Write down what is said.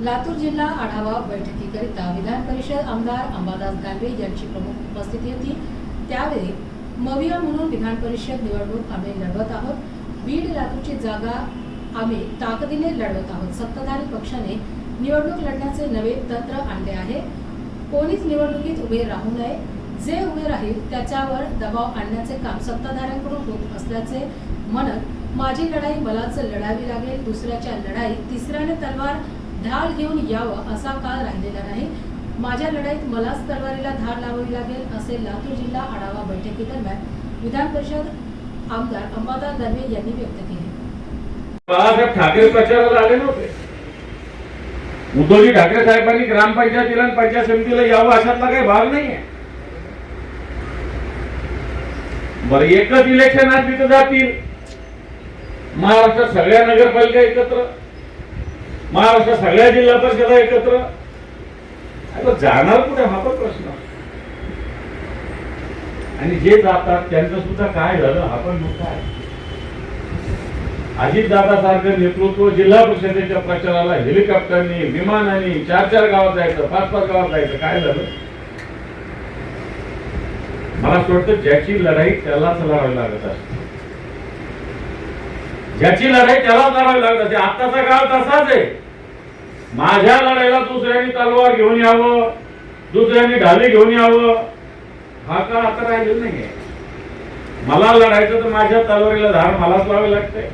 लातूर जिल्हा आढावा बैठकीकरिता विधान परिषद आमदार अंबादास दानवे यांची प्रमुख उपस्थिती होती। त्यावेळी मविया म्हणून विधान परिषद निवडणूक आम्ही लढवत आहोत। बीड लातूरची जागा आम्ही ताकदीने लढवत आहोत। सत्ताधारी पक्षाने निवडणूक लढण्याचे नवे तंत्र आणले आहे। कोणीच निवडणुकीत उभे राहू नये, जे उभे राहील त्याच्यावर दबाव आणण्याचे काम सत्ताधाऱ्यांकडून होत असल्याचे म्हणत माझी लढाई मलाच लढावी लागेल, दुसऱ्याच्या लढाईत तिसऱ्याने तलवार ढाल घेऊन यावं असा काळ राहिलेला नाही। माझ्या लढाईत मलाच तलवारीला धार लावावी लागेल असे लातूर जिल्हा आढावा बैठकीदरम्यान विधान परिषद आमदार अंबादास दानवे यांनी व्यक्त केले। बाळासाहेब ठाकरे प्रचाराला आले नव्हते। उद्धवजी ठाकरे साहेबांनी ग्रामपंचायतीला आणि पंचायत समितीला यावं अशातला काही भाग नाहीये। बरं, एकच इलेक्शन आज तिथं जातील। महाराष्ट्रात सगळ्या नगरपालिका एकत्र, महाराष्ट्रात सगळ्या जिल्हा परिषदा एकत्र, आता जाणार कुठे हा पण प्रश्न। आणि जे जातात त्यांचं सुद्धा काय झालं हा पण मुद्दा आहे। अजितदादा सारखं नेतृत्व जिल्हा परिषदेच्या प्रचाराला हेलिकॉप्टरनी, विमानाने 4-4 गावात जायचं, 5-5 गावात जायचं, काय झालं? मला असं वाटतं ज्याची लढाई त्यालाच लढावी लागत असते, ज्याची लढाई त्यालाच लढावी लागत असते। आताचा काळ तसाच आहे। माझ्या लढाईला दुसऱ्यांनी तलवार घेऊन यावं, दुसऱ्यांनी ढाली घेऊन यावं, हा काळ आता राहिलेला नाहीये। मला लढायचं तर माझ्या तलवारीला धार मलाच लावावी लागते।